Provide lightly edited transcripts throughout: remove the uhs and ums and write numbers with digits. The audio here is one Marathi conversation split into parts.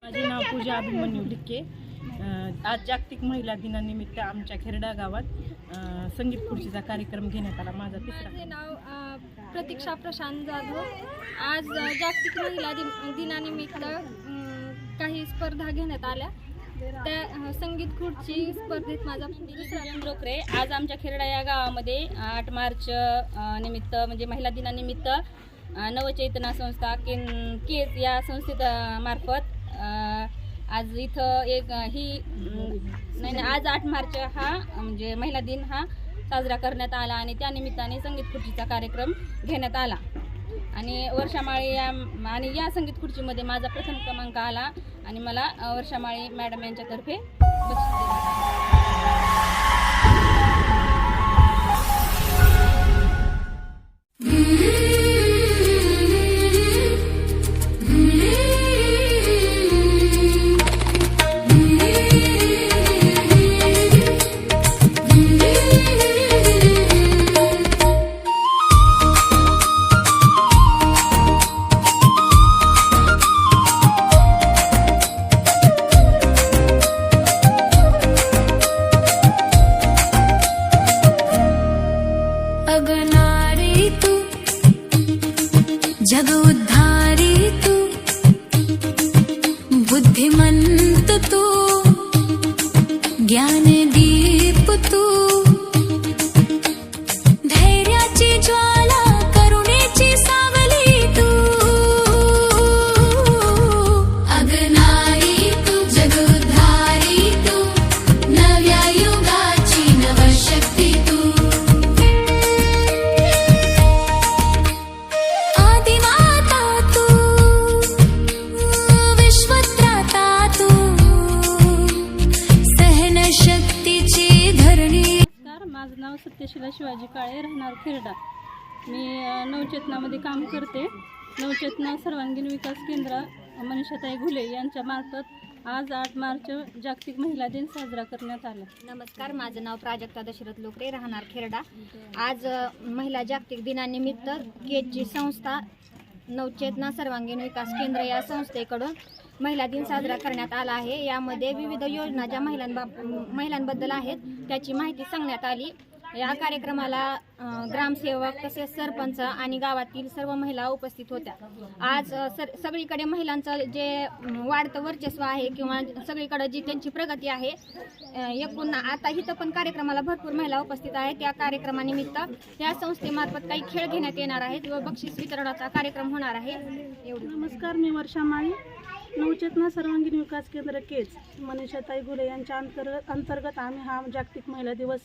माझे नाव पूजा अभिमन्यू लिक्के। आज जागतिक महिला दिनानिमित्त आमच्या खेरडा गावात संगीत खुर्चीचा कार्यक्रम घेण्यात आला। माझा तिसरा नाव प्रतीक्षा प्रशांत जाधव। आज जागतिक महिला दिनानिमित्त काही स्पर्धा घेण्यात आल्या। त्या संगीत खुर्ची स्पर्धेत माझा दुसरा लोकरे। आज आमच्या खेरडा या गावामध्ये 8 मार्च निमित्त म्हणजे महिला दिनानिमित्त नवचेतना संस्था केज या संस्थेत मार्फत आज इथं एक आज 8 मार्च हा म्हणजे महिला दिन हा साजरा करण्यात आला आणि त्या निमित्ताने संगीत खुर्चीचा कार्यक्रम घेण्यात आला आणि वर्षामाळी या संगीत खुर्चीमध्ये माझा प्रथम क्रमांक आला आणि मला वर्षामाळी मॅडम यांच्यातर्फे बक्षीस देण्यात आले। अगनारी तू जग उद्धारी तू बुद्धिमंत तू ज्ञानदीप तू धैर्याची ज्वाला करुणेची सावली तू अगनारी तू जग उद्धारी तू नव्या युगाची नवशक्ती तू माझं नाव सत्यशीला शिवाजी काळे, राहणार खेरडा। मी नवचेतनामध्ये काम करते। नवचेतना सर्वांगीण विकास केंद्र मनीषाताई घुले यांच्या मार्फत आज 8 मार्च जागतिक महिला दिन साजरा करण्यात आला। नमस्कार, माझं नाव प्राजक्ता दशरथ लोकरे, राहणार खेरडा। आज महिला जागतिक दिनानिमित्त केजची संस्था नवचेतना सर्वांगीण विकास केंद्र या संस्थेकडून महिला दिन साजरा करण्यात आला आहे। यामध्ये विविध योजना ज्या महिलांबद्दल आहेत त्याची माहिती सांगण्यात आली। या कार्यक्रमाला ग्रामसेवक तसेच सरपंच आणि गावातील सर्व महिला उपस्थित होत्या। आज सगळीकडे महिलांचं जे वाढतं वर्चस्व आहे किंवा सगळीकडे जी त्यांची प्रगती आहे एकूण आता इथं पण कार्यक्रमाला भरपूर महिला उपस्थित आहेत। त्या कार्यक्रमानिमित्त या संस्थेमार्फत काही खेळ घेण्यात येणार आहेत व बक्षीस वितरणाचा कार्यक्रम होणार आहे। नमस्कार, मी वर्षामाळी नवचेतना सर्वांगीण विकास केंद्र केज मनीषाताई घुले यांच्या अंतर्गत आम्ही हा जागतिक महिला दिवस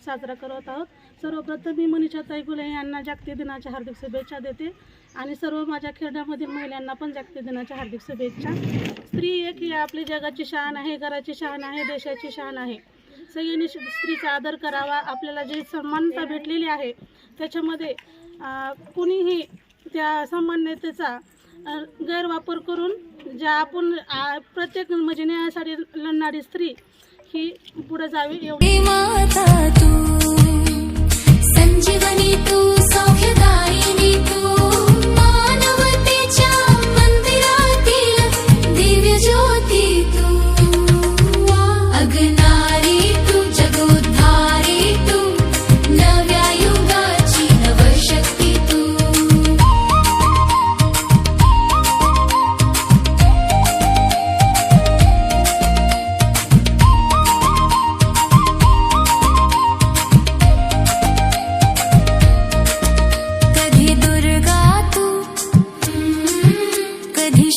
साजरा करत आहोत। सर्वप्रथम मी मनीषाताई घुले यांना जागतिक दिनाच्या हार्दिक शुभेच्छा देते आणि सर्व माझ्या खेरड्यामधील महिलांना पण जागतिक दिनाच्या हार्दिक शुभेच्छा। स्त्री एक ही आपली जगाची शान आहे, घराची शान आहे, देशाची शान आहे। सगळ्यांनी स्त्रीचा आदर करावा। आपल्याला जी समानता भेटलेली आहे त्याच्यामध्ये कुणीही त्या समानतेचा गैरवापर करून ज्या आपण प्रत्येक म्हणजे न्यायासाठी लढणारी स्त्री ही पुढे जावी एवढी माता तू संजीवनी तू सौख्यदायिनी तू मानवतेच्या मंदिरातील दिव्य ज्योती तू अगनारी तू जगोद्धारी तू नव्या युगाची नवशक्ती तू कधी दुर्गा तू कधी